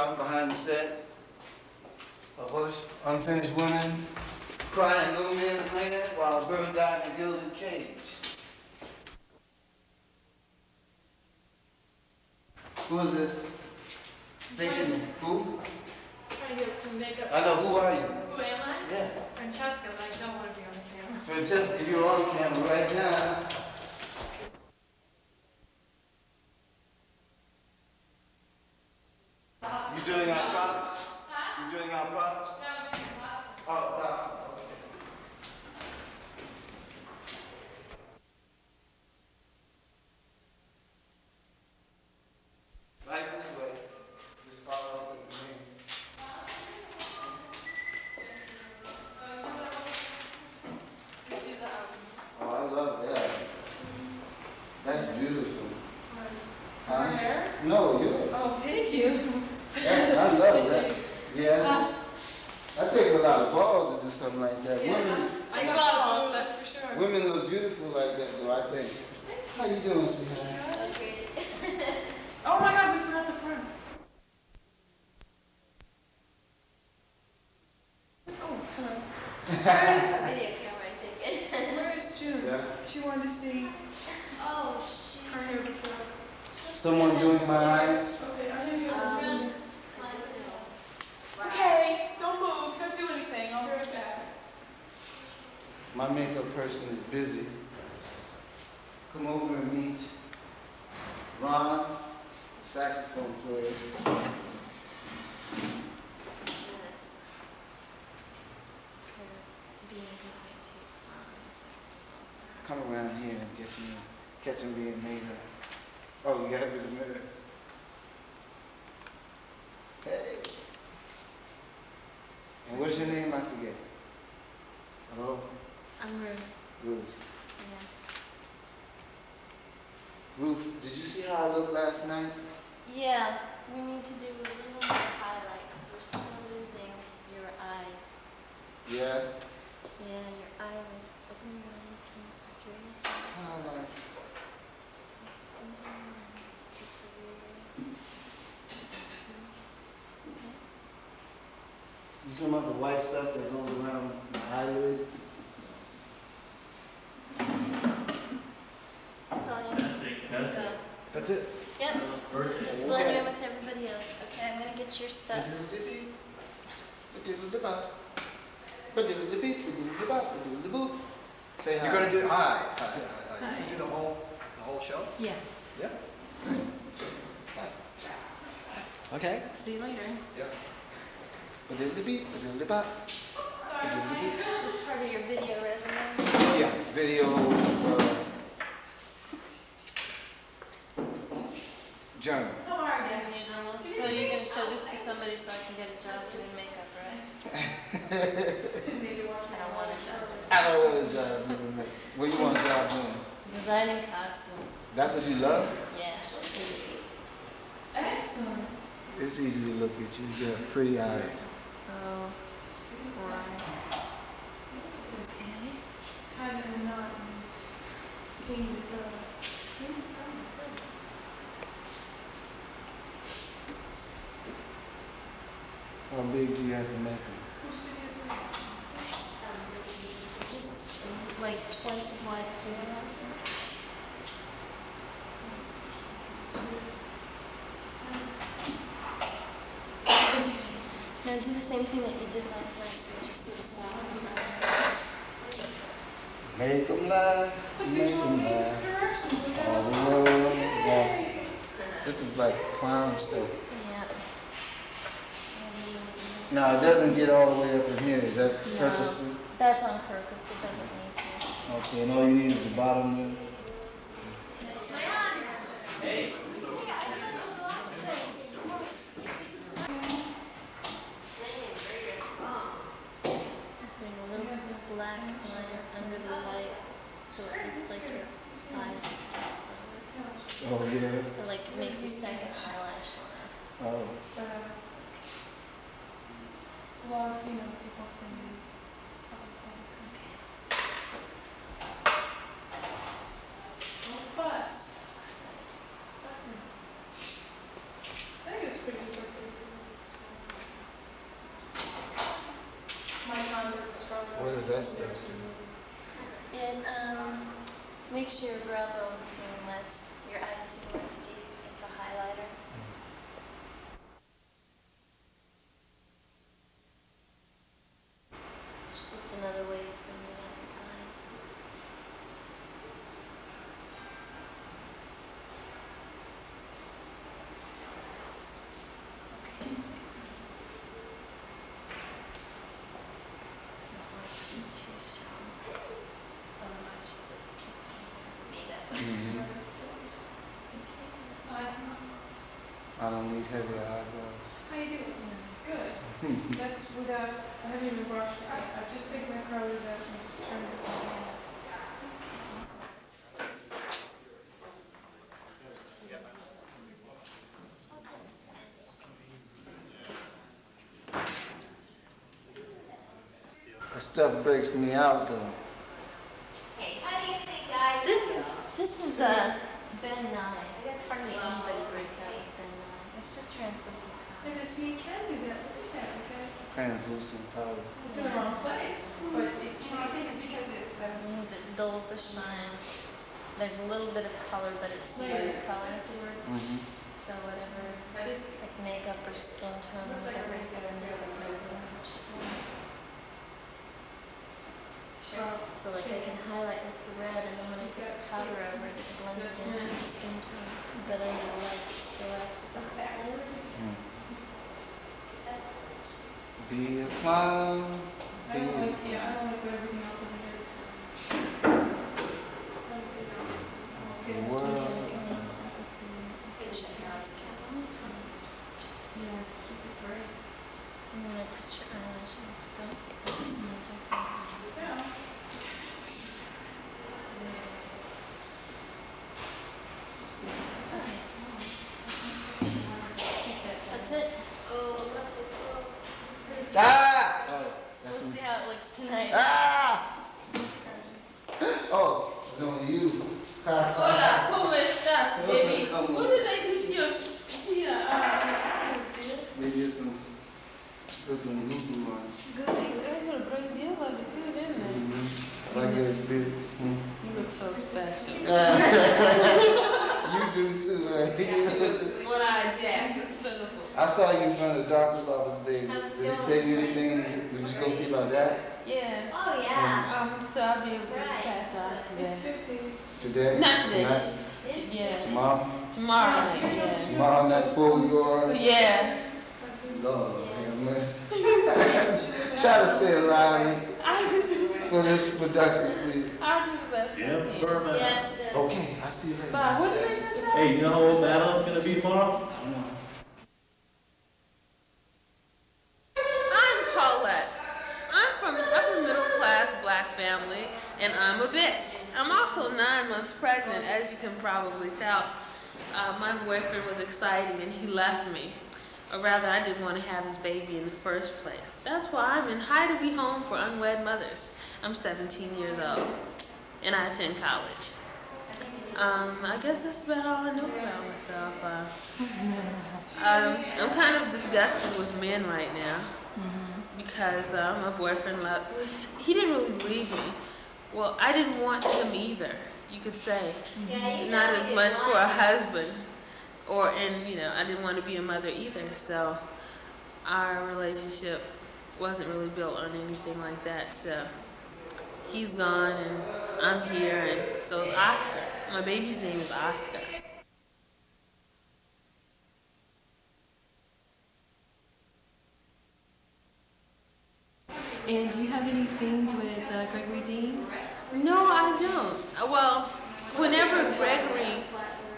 out behind the set of Unfinished Women, crying no man's land while a bird died in a gilded cage. Who is this? Station. Who? Trying to get some makeup. I know. Who are you? Who am I? Yeah. Francesca, but I don't want to be on the camera. Francesca, you're on camera right now. You doing our props? Huh? You doing our props? No, I'm doing your costume. Oh, costume. Okay. Right this way. Just follow us in the ring. Oh, I love that. That's beautiful. Her hair? No, yours. Oh, thank you. Yeah, I love that. Yeah. That takes a lot of balls to do something like that. Yeah. I got balls, that's for sure. Women look beautiful like that, though, I think. How you doing, sweetheart? That's great. Oh my God, we forgot the front. Oh, hello. Where's video camera I take it? Where is June? Yeah. She wanted to see Oh, shoot. her hair was Someone doing my eyes? Okay, I'm gonna Um, go. Okay, don't move, don't do anything, I'll be right back. My makeup person is busy. Come over and meet Ron, saxophone player. Come around here and catch him being made up. Oh, you gotta be the mirror. Hey. And what's your name? I forget. Hello? I'm Ruth. Ruth. Yeah. Ruth, did you see how I looked last night? Yeah, we need to do a little more highlight because we're still losing your eyes. Yeah? Yeah, your eyelids. Open your eyes and look straight ahead. Highlight. Just a little. You talking about the white stuff that goes around my eyelids? That's all you need. Go. That's it? Yep. Just blend in with everybody else. Okay, I'm gonna get your stuff. Say hi. You're going to do hi. You do the whole show? Yeah. Yeah. Okay. See you later. Yep. This is part of your video resume. Yeah, video, journal. How are you? So you're gonna show this to somebody so I can get a job doing makeup, right? I don't want a job. I don't want a job doing that. What you want a job doing? Designing costumes. That's what you love? Yeah. Excellent. It's easy to look at you. You got a pretty eye. Oh. Why? Kind of not steamed How big do you have to make them? Just like twice as wide as the last one. Now do the same thing that you did last night. So just sort of soft. Make them laugh, make them laugh. All the world wants. This is like clown stuff. Yeah. No, it doesn't get all the way up in here. Is that No. purposely? That's on purpose. It doesn't need to. Okay, and all you need is the bottom there. Bring a little bit of black liner under the light so it looks like your eyes. Oh, yeah. Or like it makes a second eyelash line. Oh. It's a lot of, because I'll send you. Don't fuss. Fussing. I think it's pretty good. I don't need heavy eyebrows. How you doing? Good. That's without, I haven't even brushed it. I've just taken my curlers out and just turned it on. That stuff breaks me out though. Hey, how do you think I This is Ben 9. Hardly anybody breaks out with Ben 9. It's just translucent. And see, you can do that. Look at that, okay? Translucent powder. It's in the wrong place, but it I think it's because it's It means it dulls the shine. There's a little bit of color, but it's smooth color. that's the word. Mm-hmm. So whatever, but it's like makeup or skin tone, Looks like a whatever is regular going to nail. Sure. So like they can highlight with the red, and then when I put the powder over it, it blends it into your skin tone. But under the lights, it still acts as a color. Be a clown. I don't like, yeah, I don't like everything else over here. The world. Yeah, this is great. I'm gonna touch your eyelashes. Don't sneeze or Yeah. That's it. Ah! Oh, that's We'll me. see how it looks tonight. Ah! Oh, it's on you. Hola, ¿cómo estás, Jamie? Come on. What did I do to your, Maybe it's some, put some glue on. Good, they put a great deal of it too, didn't they? Like a bit. You look so special. You do too. What I Jack, it's pitiful. I saw you in front of the doctor's office today. Did they tell you anything? Did you go see about that Yeah. Oh, yeah. So I'll be able to That's right. catch on today. today? Not today. Tonight? It's Yeah. Tomorrow? Tomorrow night, yeah. Tomorrow night before we go on? Yeah. Lord, have mercy. Try to stay alive for this production, please. I'll do the best I Yeah, can. perfect. Yes, it is. Okay, I'll see you later. Bye. What did I just say? Hey, you know how old Madeline's gonna be tomorrow? I don't know. I'm Paulette. I'm from an upper middle class black family, and I'm a bitch. I'm also 9 months pregnant, as you can probably tell. My boyfriend was exciting and he left me. Or rather, I didn't want to have his baby in the first place. That's why I'm in High to Be Home for Unwed Mothers. I'm 17 years old, and I attend college. I guess that's about all I know about myself. I'm kind of disgusted with men right now because my boyfriend left. He didn't really leave me. Well, I didn't want him either, you could say. Yeah, you Not know as you much want for a it. husband. I didn't want to be a mother either, so our relationship wasn't really built on anything like that. So he's gone and I'm here, and so is Oscar. My baby's name is Oscar. And do you have any scenes with Gregory Dean? No, I don't. Well, whenever Gregory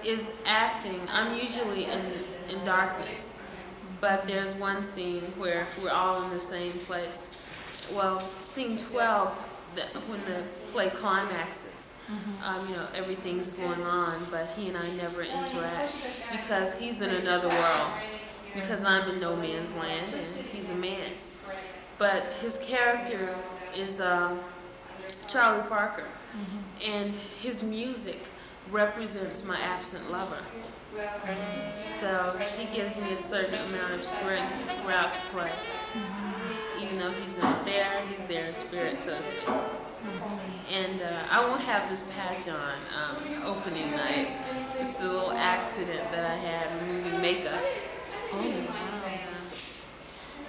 is acting, I'm usually in darkness. But there's one scene where we're all in the same place. Well, scene 12, when the play climaxes, everything's going on, but he and I never interact because he's in another world, because I'm in no man's land and he's a man. But his character is Charlie Parker, and his music represents my absent lover. So he gives me a certain amount of strength throughout the play. Even though he's not there, he's there in spirit, so to speak. And I won't have this patch on opening night. It's a little accident that I had removing makeup. Oh, wow.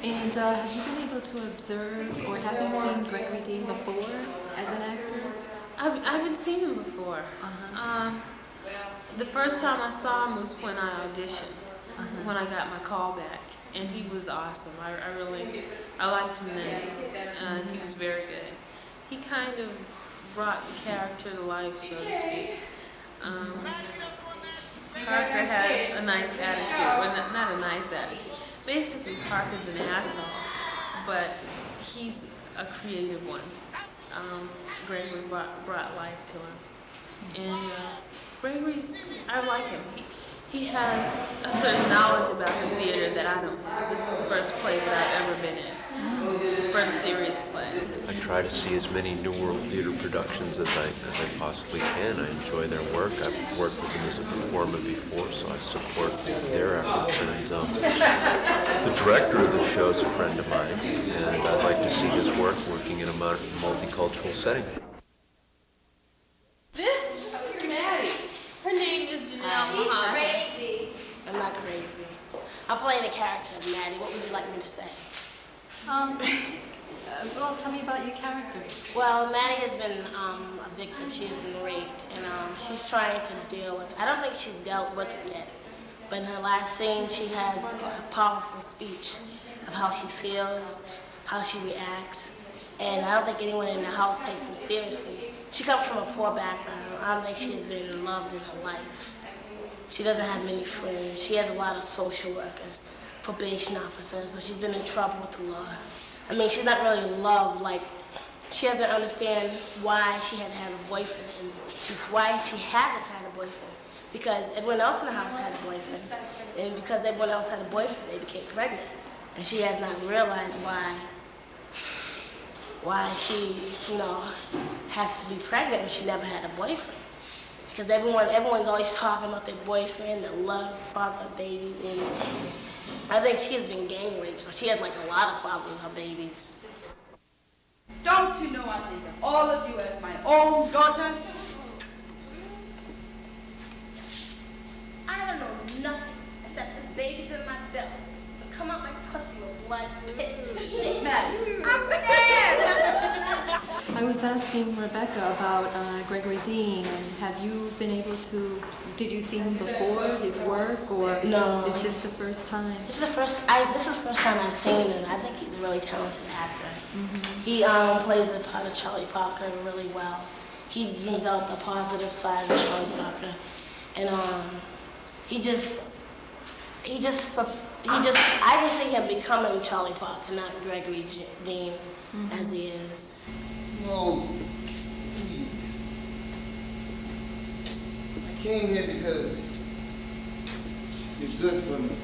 And have you been able to observe, or have you seen Gregory Dean before as an actor? I haven't seen him before. The first time I saw him was when I auditioned, when I got my call back, and he was awesome. I liked him then. He was very good. He kind of brought the character to life, so to speak. Parker has a nice attitude, well, not a nice attitude. Basically, Parker's an asshole, but he's a creative one. Gregory brought life to him. And Gregory's, I like him. He has a certain knowledge about the theater that I don't have. This is the first play that I've ever been in. First serious play. I try to see as many New World Theater productions as I possibly can. I enjoy their work. I've worked with them as a performer before, so I support their efforts. And the director of the show is a friend of mine, and I'd like to see his work working in a multicultural setting. This is Maddie. Her name is Janelle Muhammad. Crazy. I'm not crazy. I'm playing the character of Maddie. What would you like me to say? Well, tell me about your character. Well, Maddie has been a victim. She's been raped, and she's trying to deal with it. I don't think she's dealt with it yet, but in her last scene, she has a powerful speech of how she feels, how she reacts, and I don't think anyone in the house takes him seriously. She comes from a poor background. I don't think she has been loved in her life. She doesn't have many friends. She has a lot of social workers, probation officers, so she's been in trouble with the law. I mean, she's not really loved, like, she has to understand why she had to have a boyfriend, and why she hasn't had a boyfriend. Because everyone else in the house had a boyfriend, and because everyone else had a boyfriend, they became pregnant. And she has not realized why she, has to be pregnant when she never had a boyfriend. Because everyone's always talking about their boyfriend that loves the father of babies, and I think she has been gang raped, so she has like a lot of problems with her babies. Don't you know I think of all of you as my own daughters? I don't know nothing except the babies in my belly. And come out my pussy with blood, piss, and shit. Maddie. I'm scared! I was asking Rebecca about Gregory Dean, and have you been able to, did you see him before, his work, or No. is this the first time? This is the first time I've seen him, and I think he's a really talented actor. Mm-hmm. He plays the part of Charlie Parker really well. He brings out the positive side of Charlie Parker, and I just see him becoming Charlie Parker, not Gregory Dean, as he is. No, please. I came here because you're good for me.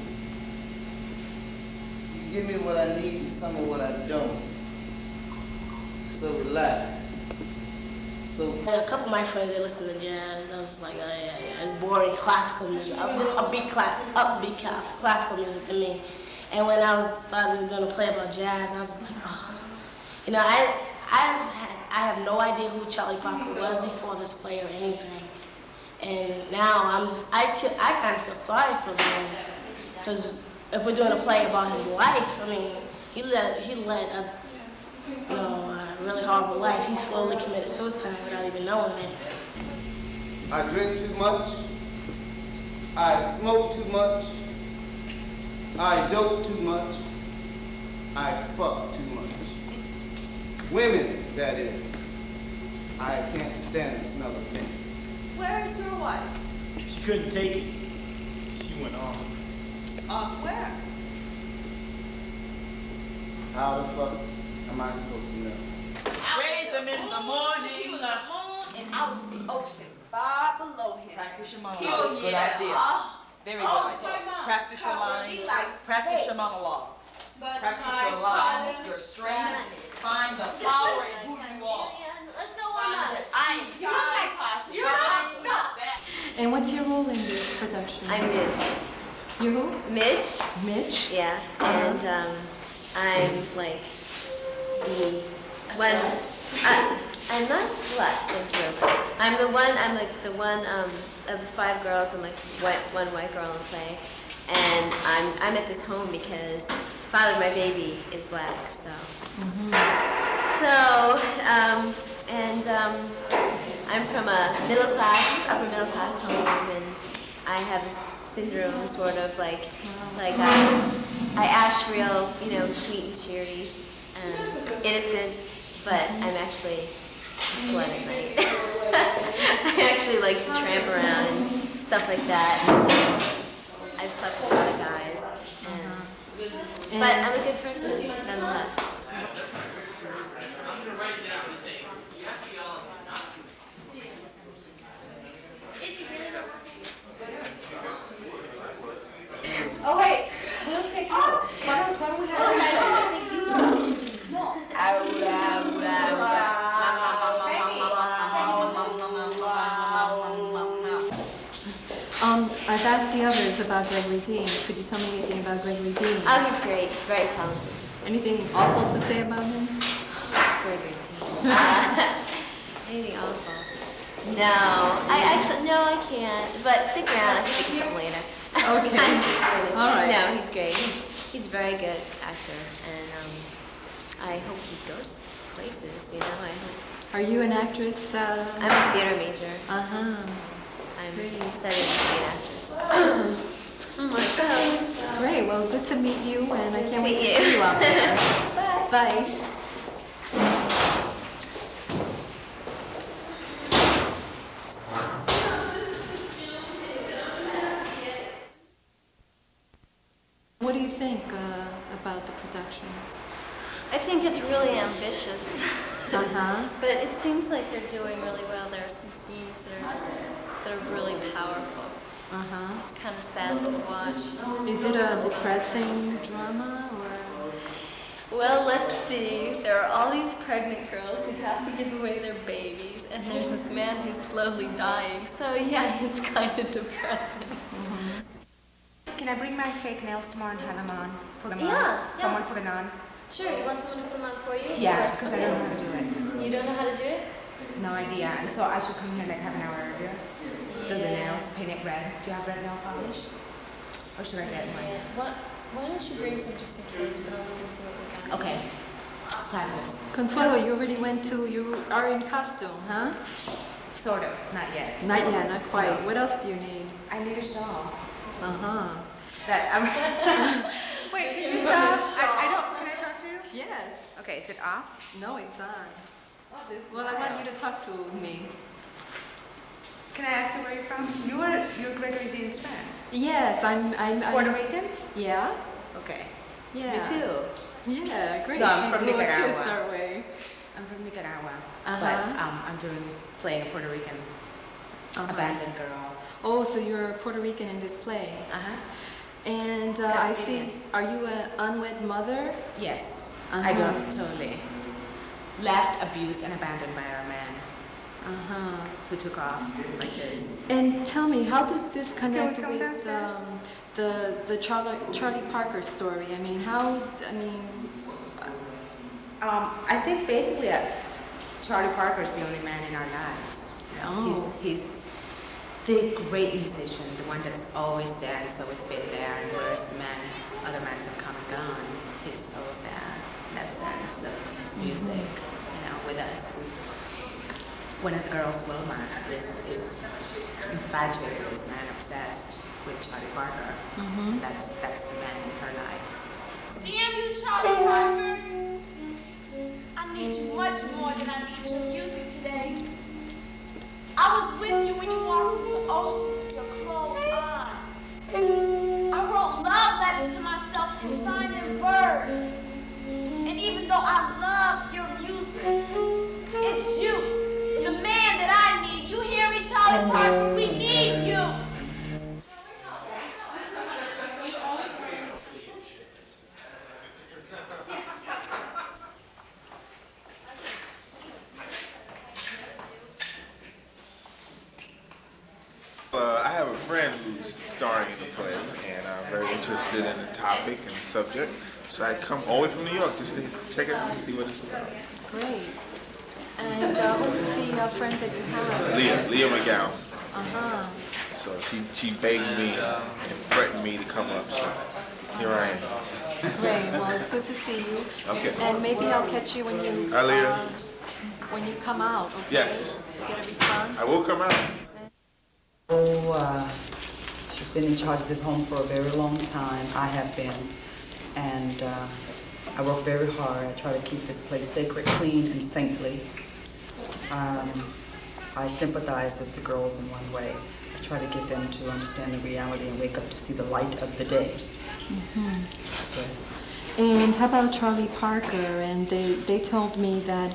You give me what I need and some of what I don't. So relax. So And a couple of my friends, they listen to jazz. I was like, oh yeah, it's boring classical music. I'm just upbeat classical music to me. And when I thought I was gonna play about jazz, I was like, oh. I have no idea who Charlie Parker was before this play or anything. And now I kind of feel sorry for him, because if we're doing a play about his life, I mean, he led a really horrible life. He slowly committed suicide without even knowing it. I drink too much. I smoke too much. I dope too much. I fuck too much. Women, that is. I can't stand the smell of men. Where is your wife? She couldn't take it. She went off. Off where? How the fuck am I supposed to know? Raise him in the morning. You the moon and out of the ocean, far below him. Practice your monologue. Oh, Good yeah. idea. Very good idea. Practice your lines. Practice your monologue. Practice your lines, your strength. Find the power in who you are. Let's go warm up. I am Charlie Parker. You're not. And what's your role in this production? I'm Midge. You're who? Midge? Midge? Yeah, and I'm like the one. I'm not slut, thank you. I'm like the one of the 5 girls and like one white girl in the play, and I'm at this home because the father of my baby is black, so. I'm from a upper middle class home, and I have this syndrome, sort of like I act real, sweet and cheery, innocent, but I'm actually a slut at night. I actually like to tramp around and stuff like that. But I'm a good person, nonetheless. Oh, wait, we'll take you. Why don't we have I've asked the others about Gregory Dean. Could you tell me anything about Gregory Dean? Oh, he's great. He's very talented. Anything awful to say about him? Gregory Dean. Anything awful? No, I can't. But stick around. I can think of something later. Okay. All right. No, he's great. He's a very good actor, and I hope he goes places. You know, I hope. Are you an actress? I'm a theater major. I'm studying to be an actress. So. Great. Well, good to meet you, and I can't wait to meet see you out there. Bye. Bye. What do you think about the production? I think it's really ambitious. Uh-huh. But it seems like they're doing really well. There are some scenes that are really powerful. Uh-huh. It's kind of sad to watch. Is it a depressing drama or? Well, let's see. There are all these pregnant girls who have to give away their babies, and there's this man who's slowly dying. So yeah, it's kind of depressing. Can I bring my fake nails tomorrow and have them on? Put them on? Yeah. Someone put it on? Sure, you want someone to put them on for you? Yeah, because I don't know how to do it. You don't know how to do it? No idea. And so I should come here like half an hour earlier. Do the nails, paint it red. Do you have red nail polish? Or should I get mine? Why don't you bring some just in case, but I'll look and see what we got. Okay. Fabulous. Consuelo, you are in costume, huh? Sort of. Not yet. Not yet, not quite. No. What else do you need? I need a shawl. Uh-huh. Wait, can you stop? Can I talk to you? Yes. Okay, is it off? No, it's on. Oh, this is Well, I want you to talk to me. Can I ask you where you're from? You're Gregory Dean's friend. Yes, I'm Puerto Rican? Yeah. Okay. Yeah. Me too. Yeah, great. No, I'm She from blew a Nicaragua. kiss our way. I'm from Nicaragua. Uh-huh. But I'm playing a Puerto Rican abandoned girl. Oh, so you're Puerto Rican in this play. Uh-huh. And I see, are you an unwed mother? Yes. Uh-huh. I don't totally. Left, abused, and abandoned by our man. Uh-huh. Who took off like this. And tell me, how does this connect Can we come with downstairs? the Charlie Parker story? I mean, I think basically Charlie Parker is the only man in our lives. You know, Oh. He's the great musician, the one that's always there and has always been there, and whereas other men have come and gone, he's always there in that sense of his music, you know, with us. And one of the girls, Wilma, is infatuated with this man, obsessed with Charlie Parker. Mm-hmm. That's the man in her life. Damn you, Charlie Parker. I need you much more than I need your music today. I was with you when you walked into oceans with your clothes on. I wrote love letters to myself and signed in Word. And even though I love your music, it's you, the man that I need. You hear me, Charlie Parker? We need you. I have a friend who's starring in the play, and I'm very interested in the topic and the subject. So I come all the way from New York just to check it out and see what it's about. Great. And who's the friend that you have? Leah McGowan. Uh-huh. So she begged me and threatened me to come up. So here I am. Great. Well, it's good to see you. Okay. And maybe I'll catch you when you when you come out. Okay? Yes. Get a response. I will come out. Oh, she's been in charge of this home for a very long time. I have been. And I work very hard. I try to keep this place sacred, clean, and saintly. I sympathize with the girls in one way. I try to get them to understand the reality and wake up to see the light of the day. Mm-hmm. Yes. And how about Charlie Parker? And they told me that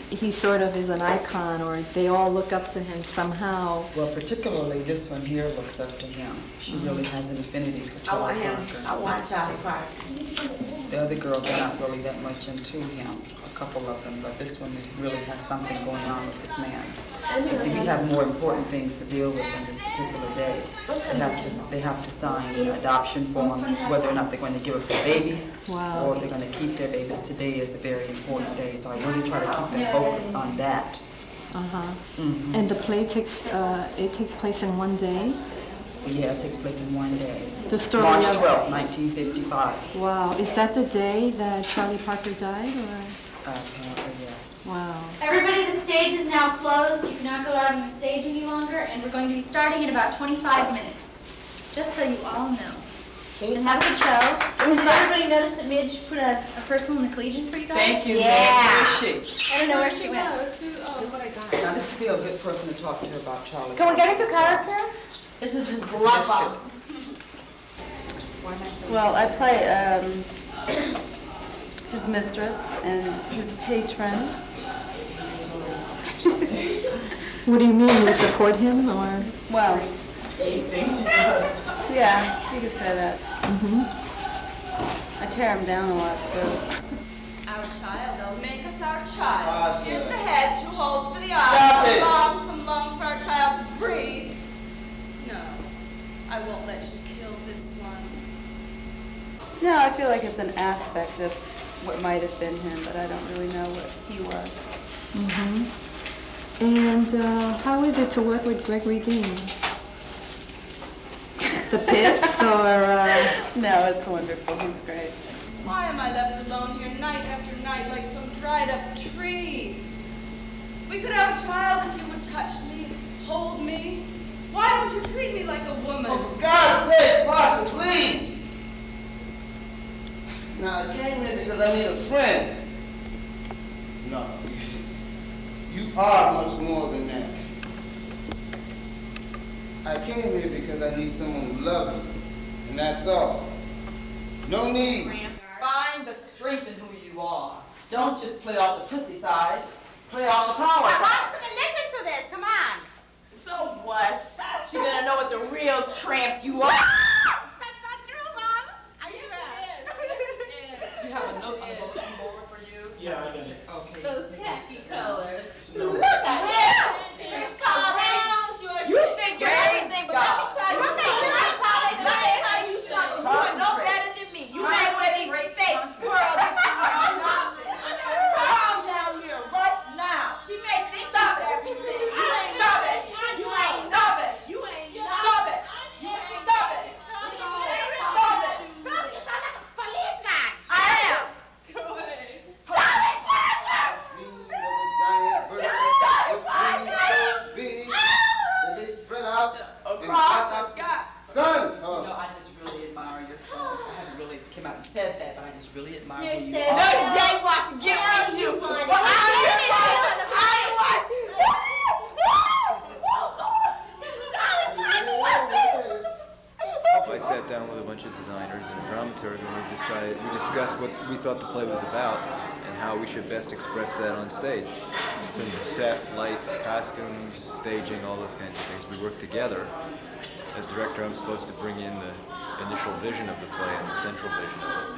he sort of is an icon, or they all look up to him somehow. Well, particularly this one here looks up to him. She really has an affinity for Charlie Parker. I want Charlie Parker. The other girls are not really that much into him, a couple of them, but this one really has something going on with this man. You see, we have more important things to deal with on this particular day. They have to sign adoption forms, whether or not they're going to give up their babies, or they're going to keep their babies. Today is a very important day, so I really try to keep them focused on that. And the play takes place in one day? Yeah, it takes place in one day. The story March of 12th, 1955. Wow, is that the day that Charlie Parker died, or? Apparently, yes. Wow. Everybody, the stage is now closed. You cannot go out on the stage any longer, and we're going to be starting in about 25 minutes. Just so you all know. And have a good show. Did everybody notice that Midge put a personal in the collegian for you guys? Thank you, Yeah. Where is she? I don't know where she went. Now, this would be a good person to talk to about Charlie. Can we get into character? This is his Love mistress. Well, I play his mistress and his patron. What do you mean, you support him, or? Well, yeah, you could say that. I tear him down a lot, too. Our child, they'll make us our child. Here's the head, 2 holes for the Stop eyes, it. some lungs for our child to breathe. No, I won't let you kill this one. No, I feel like it's an aspect of what might have been him, but I don't really know what he was. And how is it to work with Gregory Dean? The pits, or? No, it's wonderful. He's great. Why am I left alone here night after night like some dried up tree? We could have a child if you would touch me, hold me. Why don't you treat me like a woman? Oh, for God's sake, Pasha, please! Now, I came here because I need a friend. No, you are much more than that. I came here because I need someone who loves me, and that's all. No need. Find the strength in who you are. Don't just play off the pussy side. Play off the power I'm side. gonna listen to this. Come on. So what? She better know what the real tramp you are. That's not true, Mom. I swear. You have a note on the bulletin board for you? Yeah, I got it. Okay. Those tacky colors. Look at him. It's called You think you're everything, but let me tell you something. Let me tell you something. You are no better than me. You made one of these fake pearls that you are. Calm down here right now. She made things Stop everything. You ain't stop it. You ain't stop it. You ain't stop it. You ain't stop it. Stop it. Look, you sound like a policeman. I am. Go away. Charlie Parker. You are the giant bird with wings so big that they spread out and Across the sky. Sun! You know, I just really admire your songs. I haven't really come out and said that, but I just really admire You're who you so are. No, Jay wants to get with you. want it. Well, I want I sat down with a bunch of designers and a dramaturg, and we discussed what we thought the play was about and how we should best express that on stage. In terms of set, lights, costumes, staging, all those kinds of things. We worked together. As director, I'm supposed to bring in the initial vision of the play and the central vision of it.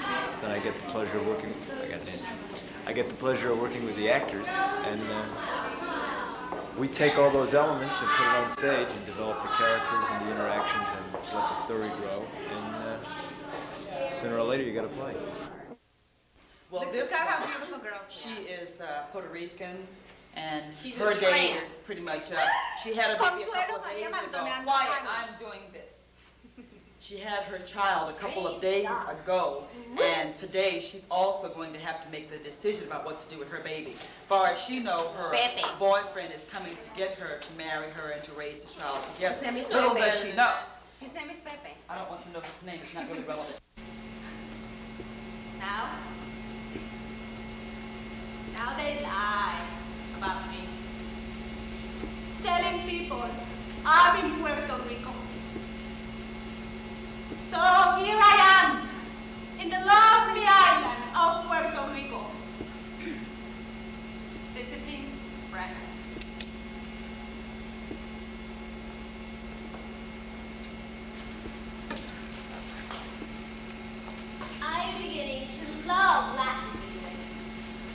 Then I get the pleasure of working. I get the pleasure of working with the actors, and we take all those elements and put it on stage and develop the characters and the interactions and let the story grow. And sooner or later, you got to play. Well, Look this how one, beautiful girls she is Puerto Rican, and She's her a day tramp. is pretty much, she had a baby a couple of days ago. Quiet, I'm doing this. She had her child a couple of days ago, and today she's also going to have to make the decision about what to do with her baby. Far as she knows, her Pepe. boyfriend is coming to get her to marry her and to raise the child together. His name is Little Pepe. does she know. His name is Pepe. I don't want to know his name, it's not really relevant. Now they lie about me. Telling people I'm in Puerto Rico. So here I am, in the lovely friends. I am beginning to love Latin music.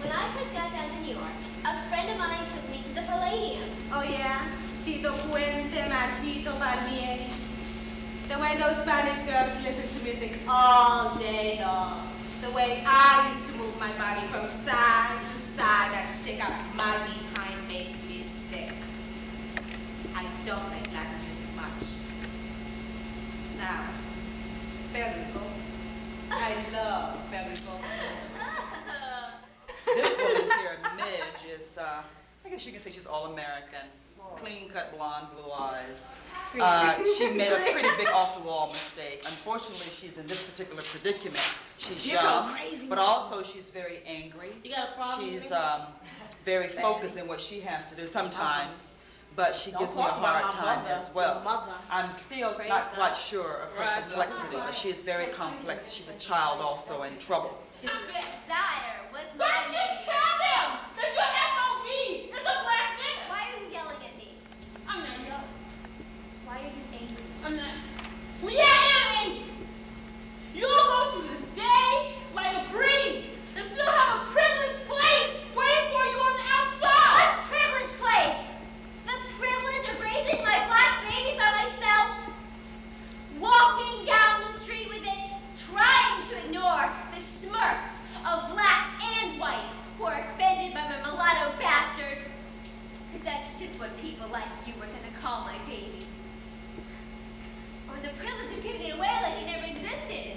When I first got down to New York, a friend of mine took me to the Palladium. Oh yeah? Tito Puente, Machito, Palmieri. The way those Spanish girls listen to music all day long. The way I used to move my body from side to side and stick up my behind makes me sick. I don't like Latin music much. Now, Perico. I love Perico. This woman here, Midge, is, I guess you can say she's all-American. Clean-cut blonde, blue eyes. She made a pretty big off-the-wall mistake. Unfortunately, she's in this particular predicament. She's young, but also she's very angry. You got a problem? She's very focused in what she has to do sometimes, but she gives me a hard time as well. I'm still not quite sure of her complexity, but she is very complex. She's a child also in trouble. Sire, what's my But just tell them that your FOB is a black nigga. Why are you yelling at me? I'm not yelling. Why are you angry? I'm not. Well, yeah, I am angry. You'll go through this day like a breeze and still have a privileged place waiting for you on the outside. What privileged place? The privilege of raising my black baby by myself? Walking down the street with it, trying to ignore the smirks of blacks and whites who are offended by my mulatto bastard. Because that's just what people like you were going to call my baby. Or the privilege of giving it away like it never existed.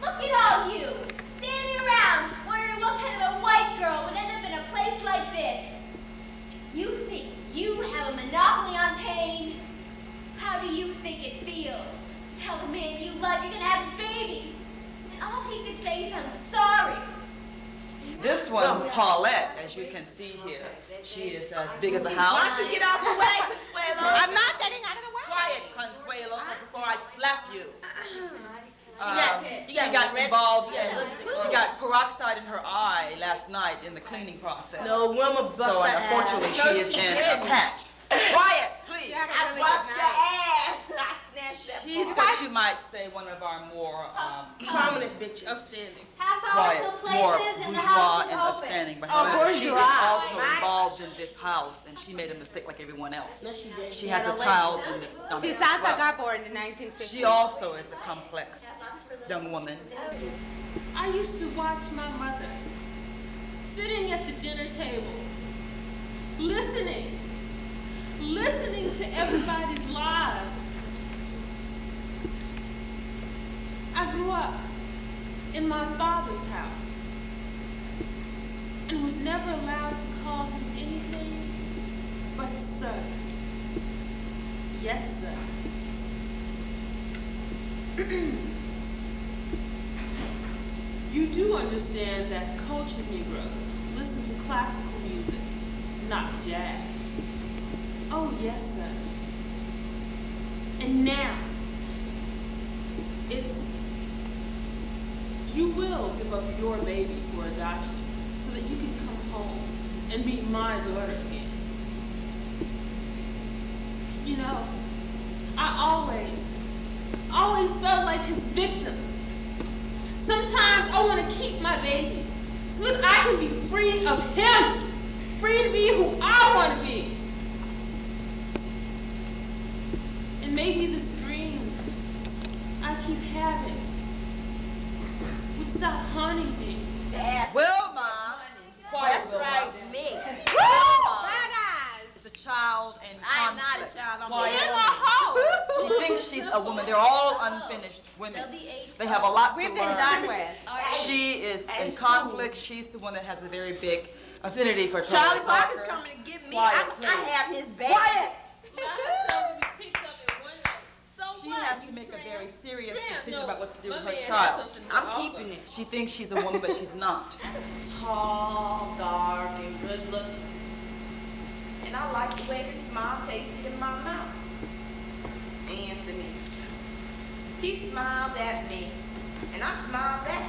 Look at all you, standing around wondering what kind of a white girl would end up in a place like this. You think you have a monopoly on pain? How do you think it feels to tell the man you love you're going to have his baby? And all he could say is, I'm sorry. This one, Paulette, as you can see here, she is as big as a house. Why don't you get out of the way, Consuelo? I'm not getting out of the way. Quiet, Consuelo, before I slap you. She got involved and she got peroxide in her eye last night in the cleaning process. No woman bust So her ass. unfortunately No, she is she in didn't. a patch. Quiet, please. I bust your ass. I snatched that She's boy. what you might say one of our more Prominent bitches. Upstanding. Half hour quiet, still more places and the bourgeois house is and open. upstanding. But Oh, however, she is bourgeois. also Right. involved in this house, and she made a mistake like everyone else. No, she didn't. She has a child in this stomach. She as sounds like well. I born in the 1950s. She also is a complex young woman. I used to watch my mother sitting at the dinner table, listening to everybody's lives. I grew up in my father's house and was never allowed to call him anything but sir. Yes, sir. You do understand that cultured Negroes listen to classical music, not jazz. Oh, yes, sir. And now, you will give up your baby for adoption so that you can come home and be my daughter again. You know, I always felt like his victim. Sometimes I want to keep my baby so that I can be free of him, free to be who I want to be. And maybe this dream I keep having would stop haunting me. Wilma! That's Wilma. right, me. Wilma is a child in I'm conflict. not a child. I'm Quiet. a hoe. She thinks she's a woman. They're all unfinished women. They have a lot to We've been learn. done with. She is in conflict. She's the one that has a very big affinity for Charlie Parker. Parker's coming to get me. Quiet, I please. have his baby. Quiet! So She what? has to make a very serious decision about what to do with my her man has child. something to I'm offer. keeping it. She thinks she's a woman, but she's not. Tall, dark, and good looking. And I like the way his smile tasted in my mouth. Anthony. He smiled at me, and I smiled back.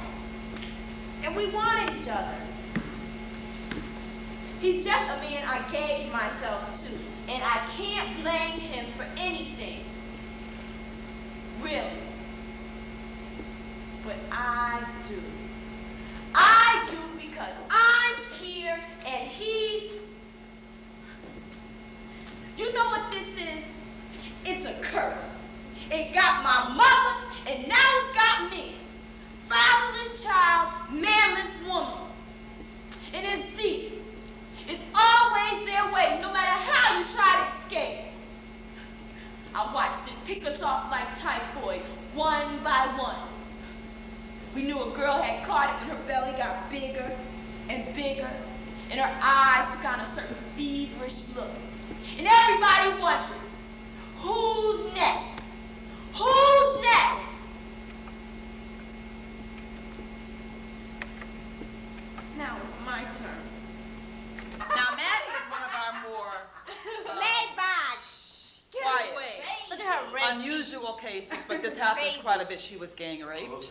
And we wanted each other. He's just a man I gave myself to, and I can't blame him for anything. Really. But I do. I do because I'm here and he's... You know what this is? It's a curse. It got my mother, and now it's got me. Fatherless child, manless woman. And it's deep. It's always their way, no matter how you try to escape. I watched it pick us off like typhoid, one by one. We knew a girl had caught it when her belly got bigger and bigger, and her eyes took on a certain feverish look. And everybody wondered, who's next? Who's next? Now it's my turn. Now, Maddie is one of our more Laid back. Get quiet, away. Look at her red unusual cases, but this happens quite a bit. She was gang raped.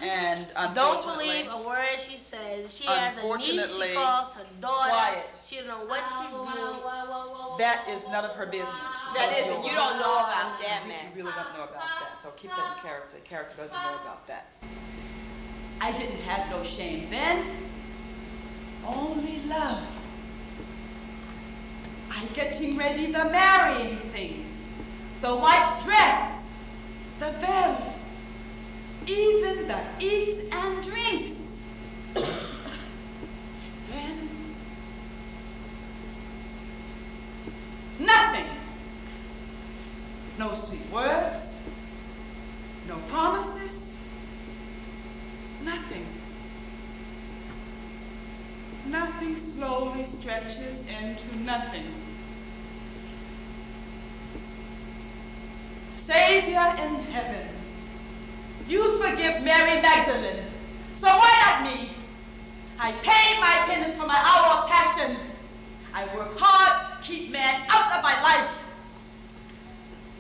And Don't believe a word she says. She has a niece, she calls her daughter. Quiet. She don't know what she do. That is none of her business. That isn't. You don't know about that, man. You really don't know about that, so keep that in character. Character doesn't know about that. I didn't have no shame then, only love. I getting ready the marrying things, the white dress, the veil, even the eats and drinks. Then, nothing. No sweet words, no promises, nothing. Nothing slowly stretches into nothing. Savior in heaven, you forgive Mary Magdalene, so why not me? I paid my penance for my hour of passion. I work hard to keep man out of my life.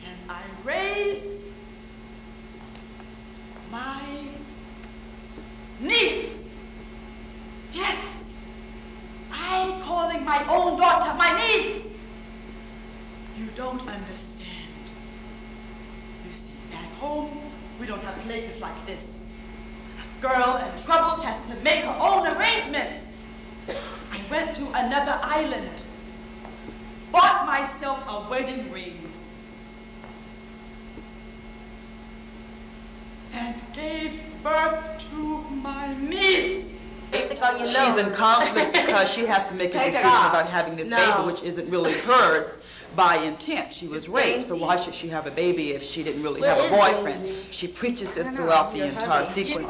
And I raise my niece. Yes, I calling my own daughter my niece. You don't understand. You see, at home, we don't have places like this. A girl in trouble has to make her own arrangements. I went to another island, bought myself a wedding ring, and gave birth to my niece. She's in conflict because she has to make a decision about having this baby, which isn't really hers by intent. She was raped, so why should she have a baby if she didn't really have a boyfriend? She preaches this throughout the entire sequence.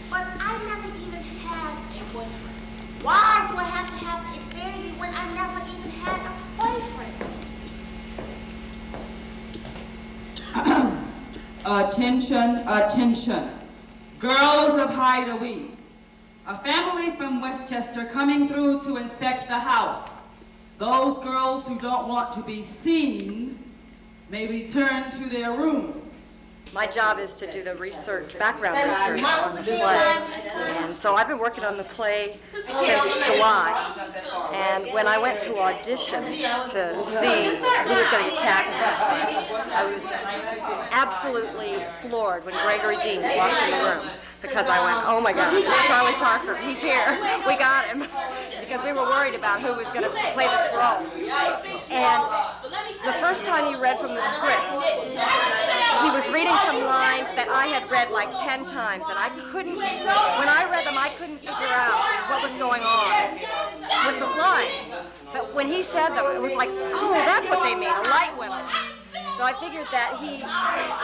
But I never even had a boyfriend. Why do I have to have a baby when I never even had a boyfriend? Attention, attention. Girls of Hideaway. A family from Westchester coming through to inspect the house. Those girls who don't want to be seen may return to their rooms. My job is to do the research, background research on the play. And so I've been working on the play since July. And when I went to audition to see who was going to get cast, I was absolutely floored when Gregory Dean walked in the room. Because I went, oh my God, it's Charlie Parker, he's here, we got him. Because we were worried about who was going to play this role. And the first time he read from the script, he was reading some lines that I had read like 10 times, and I couldn't, when I read them, I couldn't figure out what was going on with the lines. But when he said them, it was like, oh, that's what they mean, a light women. So I figured that he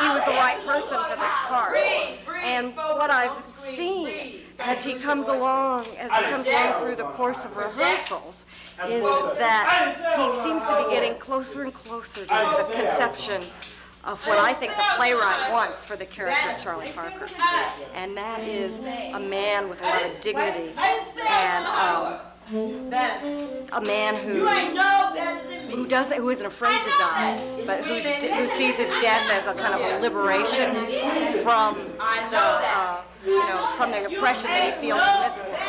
was the right person for this part. And what I've seen as he comes along through the course of rehearsals, is that he seems to be getting closer and closer to the conception of what I think the playwright wants for the character of Charlie Parker. And that is a man with a lot of dignity and a man who isn't afraid to die, but who sees his death as a kind of a liberation from the oppression that he feels in this world.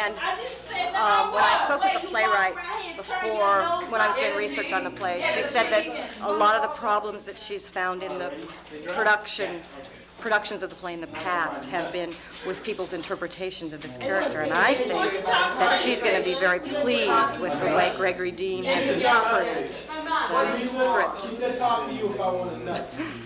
And when I spoke with the playwright before, when I was doing research on the play, she said that a lot of the problems that she's found in the productions of the play in the past have been with people's interpretations of this character, and I think that she's going to be very pleased with the way Gregory Dean has interpreted the script.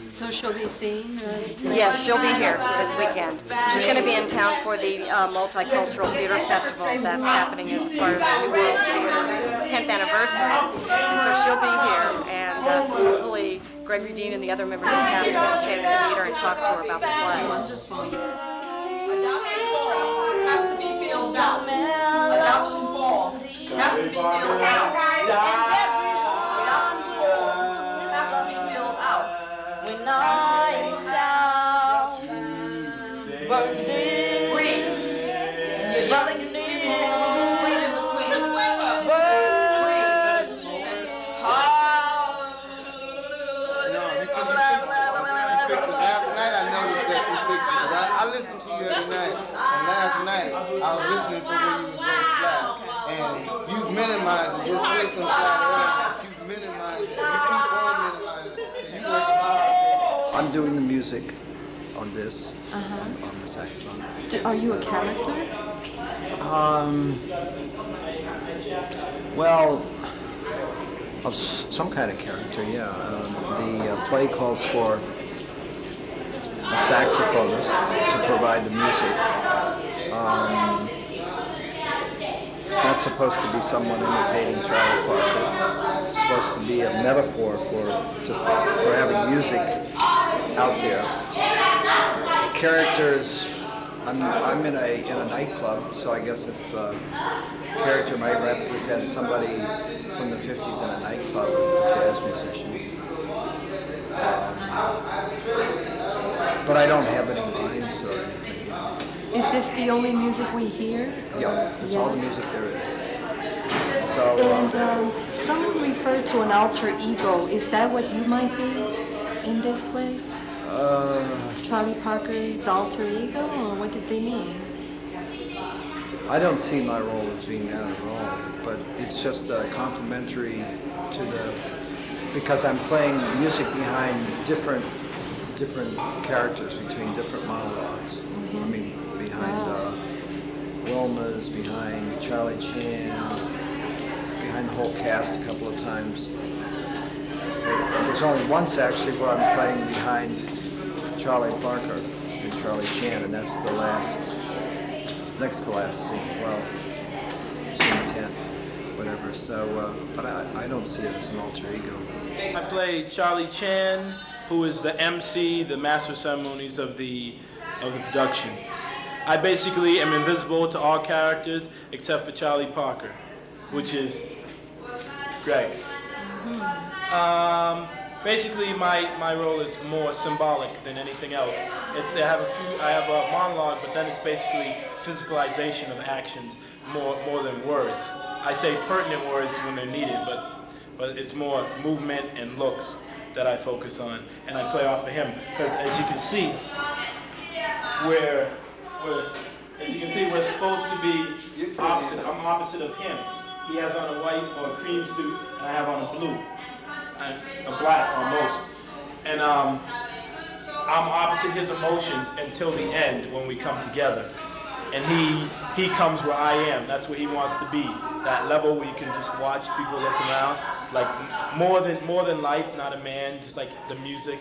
So she'll be seeing? Yes, she'll be here this weekend. She's going to be in town for the Multicultural Theater Festival that's happening as part of the New World Theater's 10th anniversary. And so she'll be here, and hopefully Gregory Dean and the other members of the cast will have a chance to meet her and talk to her about the play. Wonderful. Have to be filled out. Adoption forms have to be filled out. Adoption forms have to be filled out. When I shout, birthday greetings, brother, you need Breathe in between. Just whatever. Last night I noticed that you fixed it. I listened to you every night, and last night I was listening for when you would go flat, and you minimize it. Just play some flat around. You minimize it. You keep on minimizing it. So you work hard. I'm doing the music on this, on the saxophone. Are you a character? Well, of some kind of character, yeah. The play calls for a saxophonist to provide the music. It's not supposed to be someone imitating Charlie Parker. It's supposed to be a metaphor for having music out there. Characters. I'm in a nightclub, so I guess if a character might represent somebody from the 50s in a nightclub, a jazz musician. But I don't have any lines or anything. Is this the only music we hear? Yeah, it's all the music there is. So. And someone referred to an alter ego. Is that what you might be in this play? Charlie Parker's alter ego, or what did they mean? I don't see my role as being that at all, but it's just complementary to because I'm playing music behind different characters, between different monologues. I mean, behind Wilma's, behind Charlie Chan, behind the whole cast a couple of times. There's only once actually where I'm playing behind Charlie Parker and Charlie Chan, and that's the next to last scene. Well, scene 10, whatever. So, but I don't see it as an alter ego. I play Charlie Chan, who is the MC, the master of ceremonies of the production. I basically am invisible to all characters except for Charlie Parker, which is Greg. Basically, my role is more symbolic than anything else. I have a monologue, but then it's basically physicalization of actions more than words. I say pertinent words when they're needed, but it's more movement and looks that I focus on, and I play off of him. Because as you can see, we're supposed to be opposite. I'm opposite of him. He has on a white or a cream suit, and I have on a blue. A black almost, and I'm opposite his emotions until the end when we come together, and he comes where I am. That's where he wants to be. That level where you can just watch people look around, like more than life, not a man, just like the music.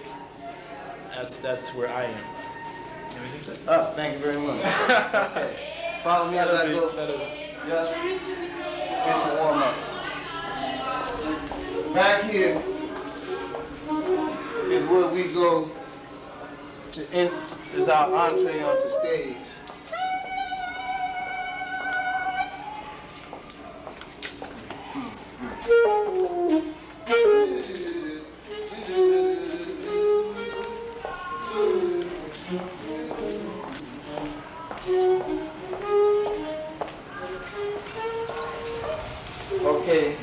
That's where I am. Everything said? Oh, thank you very much. Okay, follow me as I go. Yeah, get your warm up. Back here is where we go is our entree onto stage. Okay.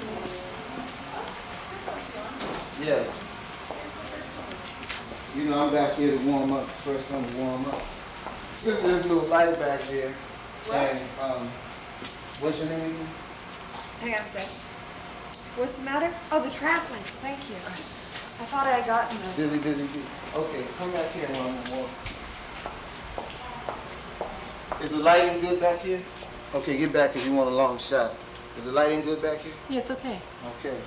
Yeah. You know, I'm back here to warm up. First one to warm up. Since there's no light back there, and What's your name again? Hang on a sec. What's the matter? Oh, the track lights. Thank you. I thought I had gotten those. Busy. Okay, come back here while I'm walking. Is the lighting good back here? Okay, get back if you want a long shot. Is the lighting good back here? Yeah, it's okay. Okay.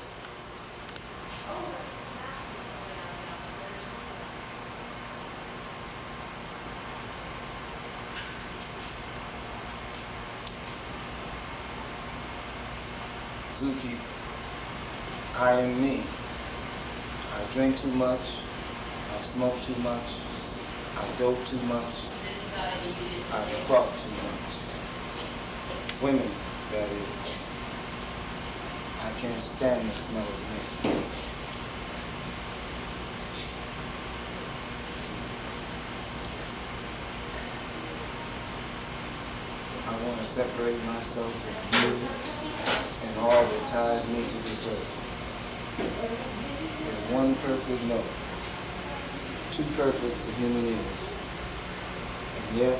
Zookeeper, I am me. I drink too much, I smoke too much, I dope too much, I fuck too much. Women, that is. I can't stand the smell of men. I want to separate myself from you and all that ties me to this earth. There's one perfect no, too perfect for human ears. And yet,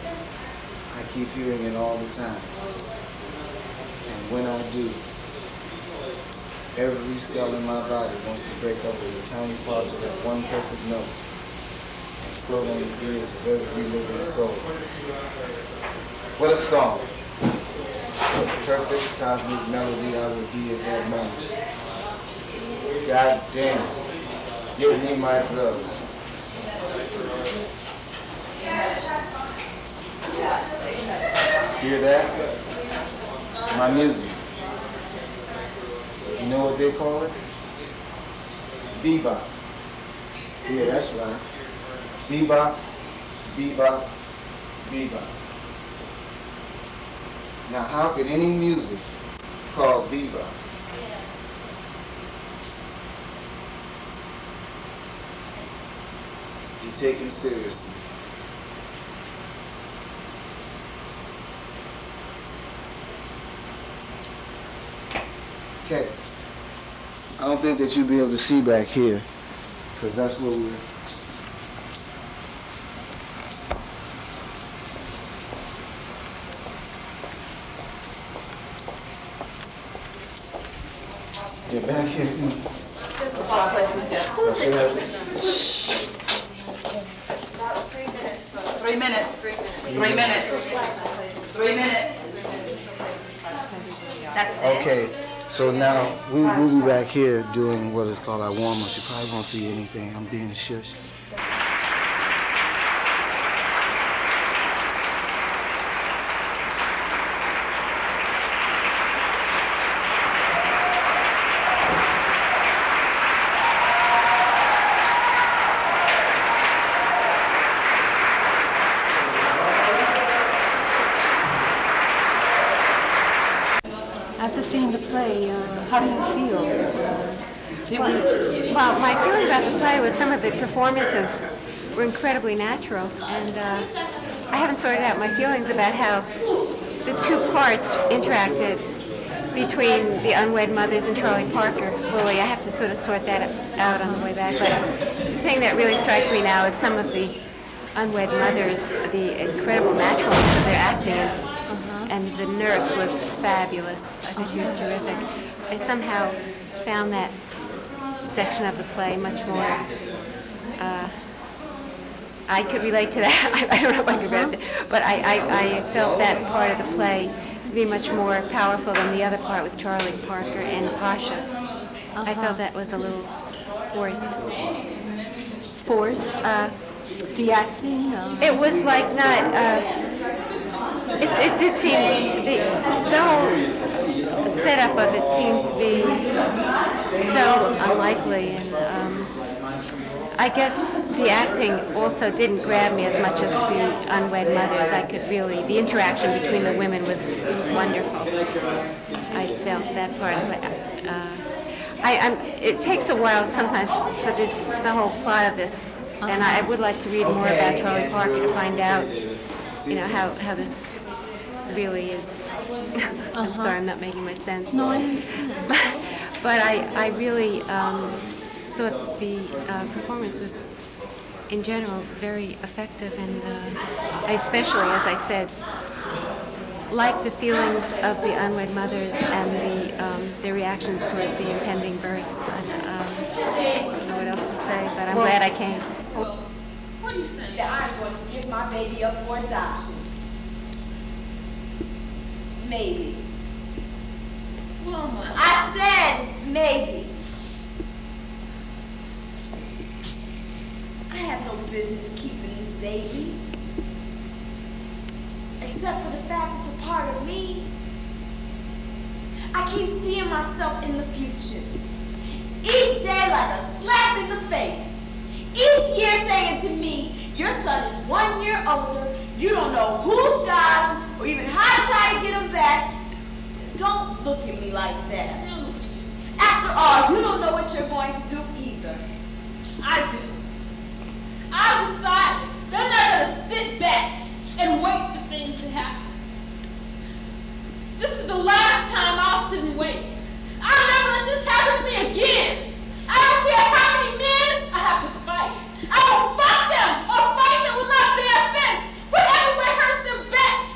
I keep hearing it all the time. And when I do, every cell in my body wants to break up into tiny parts of that one perfect no and float on the ears of every living soul. What a song. What a perfect cosmic melody I would be at that moment. God damn. Give me my drugs. Hear that? My music. You know what they call it? Bebop. Yeah, that's right. Bebop, bebop, bebop. Now, how could any music called bebop be taken seriously? Okay. I don't think that you'll be able to see back here, because that's where we're... Get back here. Just a lot of places, yeah. Who's Okay. About 3 minutes. 3 minutes. 3 minutes. 3 minutes. That's it. Okay, so now we'll be back here doing what is called our warm-ups. You probably won't see anything. I'm being shushed. After seeing the play, how do you feel? Well, my feeling about the play was some of the performances were incredibly natural, and I haven't sorted out my feelings about how the two parts interacted between the unwed mothers and Charlie Parker fully. I have to sort of sort that out on the way back. But the thing that really strikes me now is some of the unwed mothers, the incredible naturalness of their acting. And the nurse was fabulous. I thought she was terrific. I somehow found that section of the play much more, I could relate to that. I don't know if I could relate to that, but I felt that part of the play to be much more powerful than the other part with Charlie Parker and Pasha. I felt that was a little forced. Forced? The acting? It was like not... It did seem, the whole setup of it seemed to be so unlikely, and I guess the acting also didn't grab me as much as the unwed mothers. I could really, the interaction between the women was wonderful. I felt that part of it. It takes a while sometimes for the whole plot of this, and I would like to read more about Charlie Parker to find out, how this really is. I'm sorry, I'm not making much sense. No, I understand. But I really thought the performance was, in general, very effective, and I especially, as I said, like the feelings of the unwed mothers and their reactions toward the impending births. I don't know what else to say, but I'm glad I came. What are you saying? That I'm going to give my baby up for adoption. Maybe. Wilma. I said maybe. I have no business keeping this baby. Except for the fact it's a part of me. I keep seeing myself in the future. Each day like a slap in the face. Each year saying to me, your son is 1 year older, you don't know who's got him, or even how to try to get him back. Don't look at me like that. After all, you don't know what you're going to do either. I do. I've decided that I'm not going to sit back and wait for things to happen. This is the last time I'll sit and wait. I'll never let this happen to me again. I don't care how many men I have to fight. I will fight them or fight them with my bare fists, whatever way hurts them best.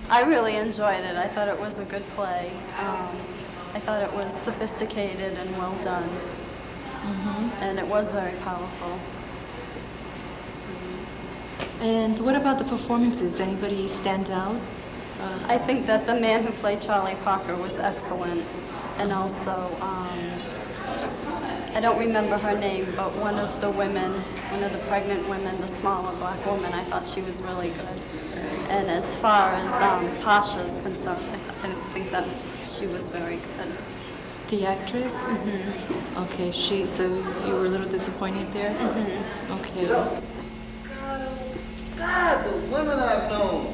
I really enjoyed it. I thought it was a good play. I thought it was sophisticated and well done. And it was very powerful. And what about the performances? Anybody stand out? I think that the man who played Charlie Parker was excellent. And also, I don't remember her name, but one of the women, one of the pregnant women, the smaller black woman, I thought she was really good. And as far as Pasha's concerned, I didn't think that she was very good. The actress? Okay, so you were a little disappointed there? Okay. God, the women I've known,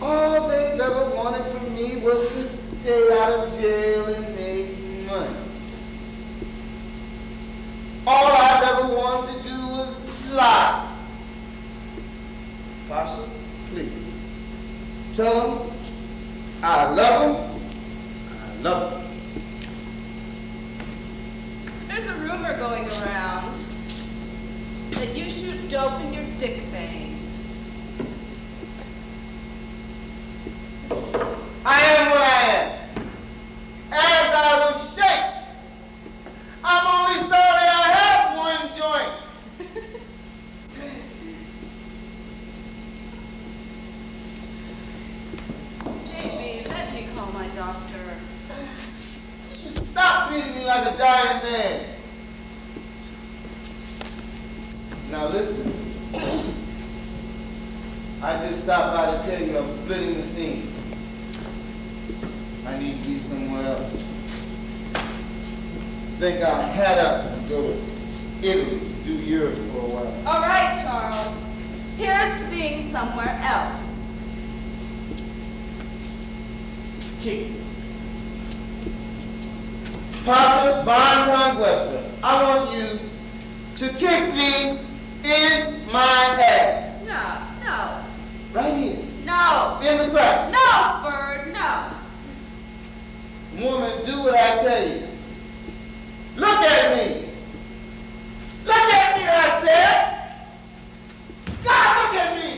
all they've ever wanted from me was to stay out of jail and make money. All I've ever wanted to do was lie. Pasha, please, tell them I love them. I love them. There's a rumor going around that you shoot dope in your dick vein. I am what I am. As I was shaped. I'm only sorry I have one joint. Baby, let me call my doctor. Stop treating me like a dying man. Now listen. I just stopped by to tell you I'm splitting the scene. I need to be somewhere else. I think I'll head up and go to Italy, do Europe for a while. All right, Charles. Here's to being somewhere else. Kick it. Pasha Von Conquesta, I want you to kick me in my ass. No. Right here. No. In the crack. No, Bird, no. Woman, do what I tell you. Look at me. Look at me, I said. God, look at me.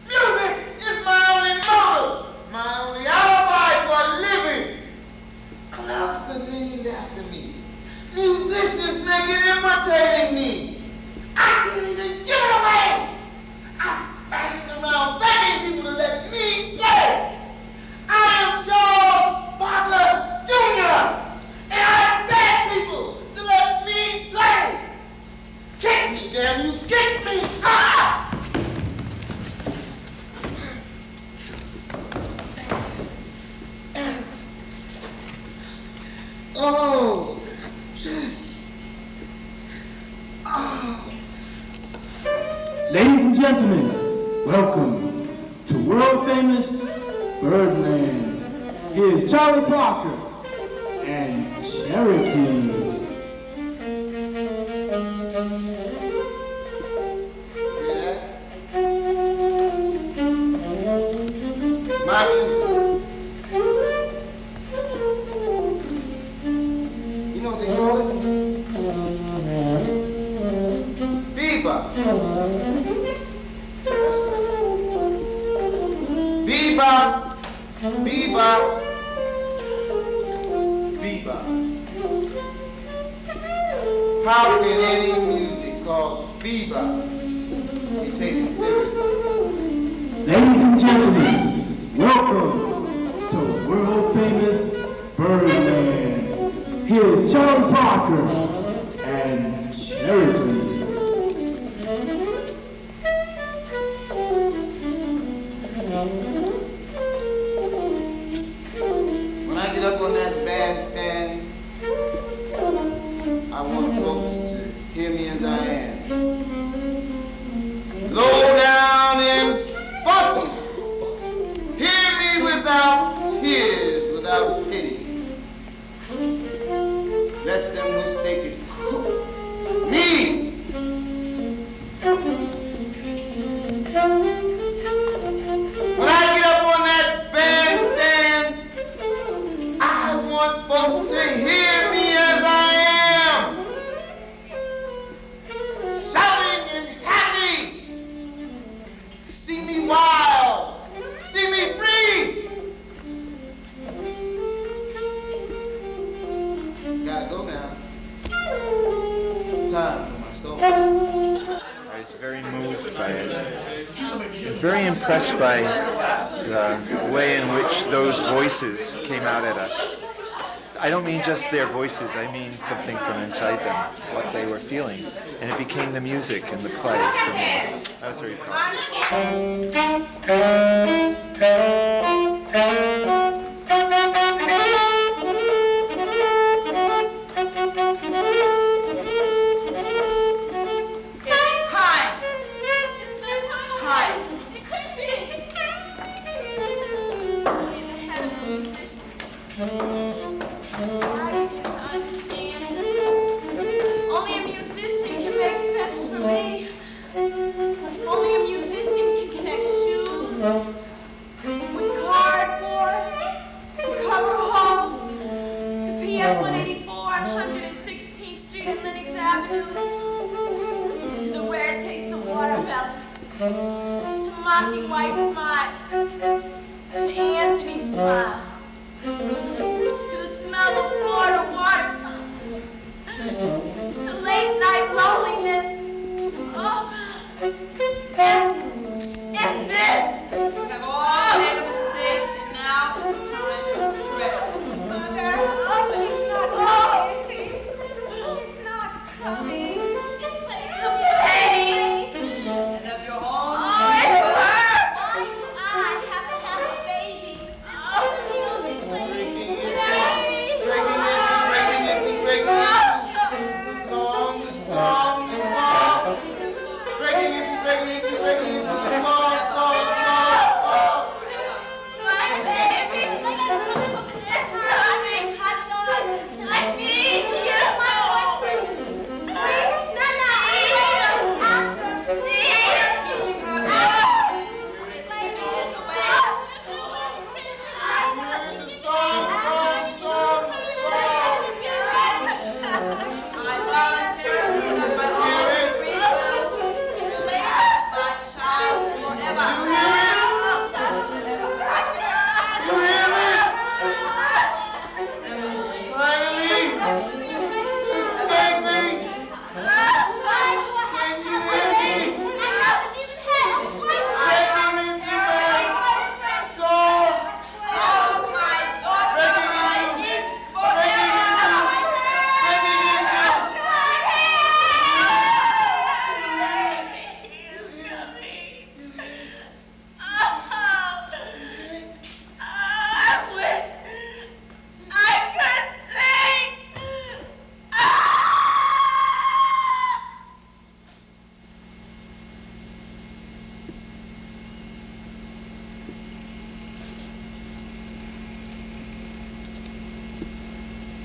Music is my only motive, my only alibi for living. Clubs are named after me. Musicians make it imitating me. I can't even give it away. I'm standing around begging people to let me play. I am Charles Parker Jr. And I beg people to let me play. Kick me, damn you, kick me. Ah! Oh. Ladies and gentlemen, welcome to world famous Birdland. Here's Charlie Parker and Cherokee. My music. You know what they call it? Bebop. Bebop. Bebop. How can any music called bebop be taken seriously? Ladies and gentlemen, welcome to world famous Birdland. Here's Charlie Parker and Cherry Queen. When I get up on that bandstand, I want folks to hear me as I am. Low down and funky. Hear me without tears, without pity. Let them wish they could cook me. When I get up on that bandstand, I want folks to hear me as I am. Shouting and happy. See me wild. See me free. Gotta go now. It's time for my soul. I was very moved by it. Very impressed by the way in which those voices came out at us. I don't mean just their voices, I mean something from inside them, what they were feeling. And it became the music and the play for me. I was very proud. Only a musician can make sense for me. Only a musician can connect shoes with cardboard to cover holes, to BF 184 and 116th Street and Lenox Avenue, to the rare taste of watermelon, to mocking white smile, to Anthony's smile, to the smell of Florida watermelon, to late night loneliness. Oh, and this. We have all made a mistake, and now is the time to correct. Mother, oh, but he's not coming, is he? He's not coming. It's the pain. And of your own. Oh, it hurts. Why do I have to have a baby?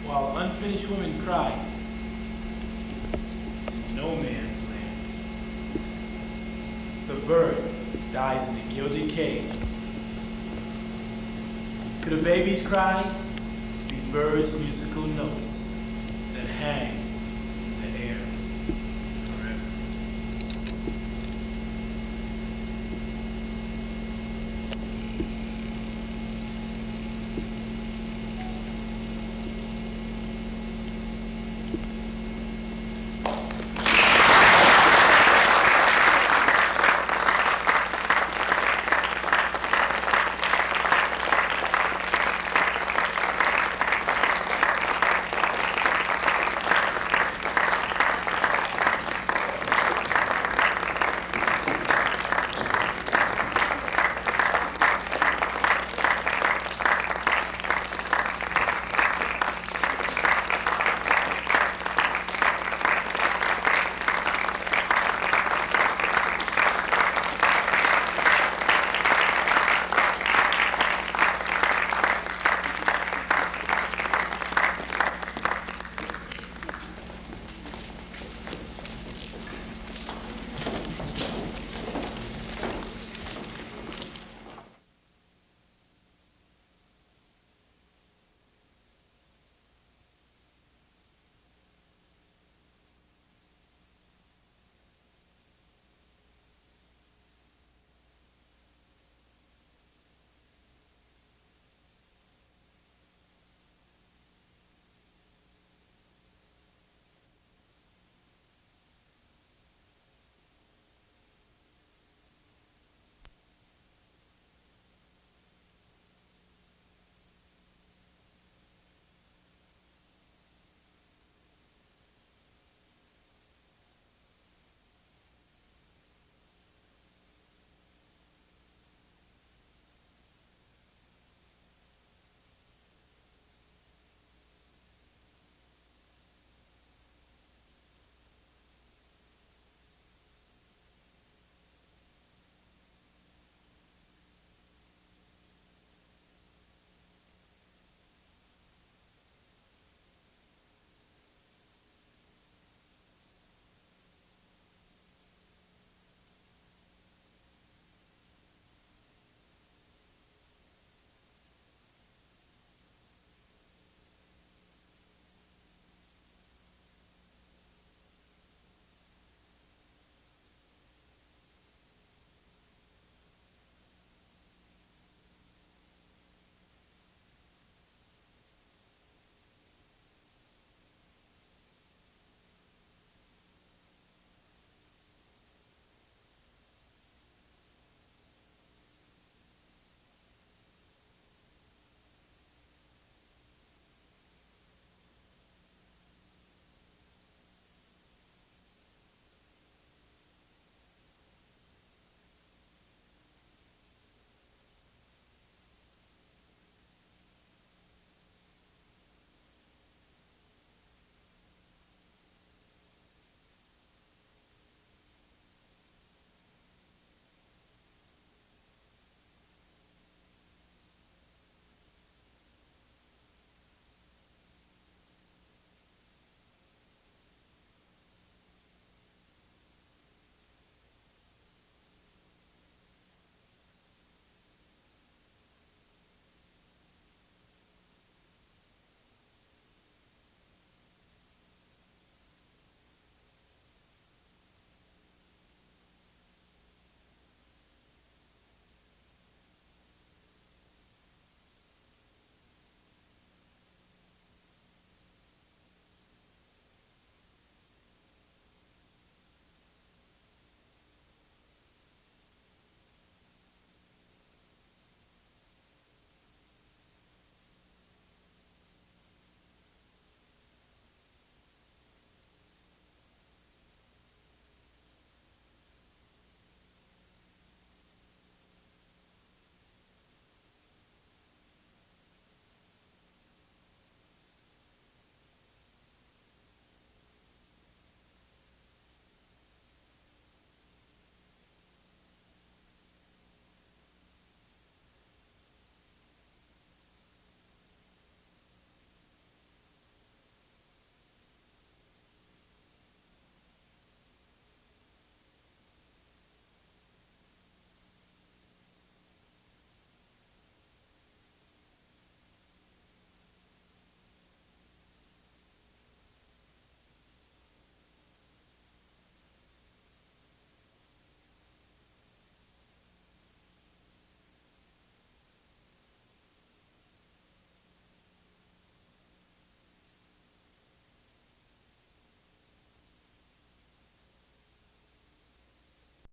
While unfinished women cry in no man's land. The bird dies in a gilded cage. Could a baby's cry be birds' musical notes that hang in the air?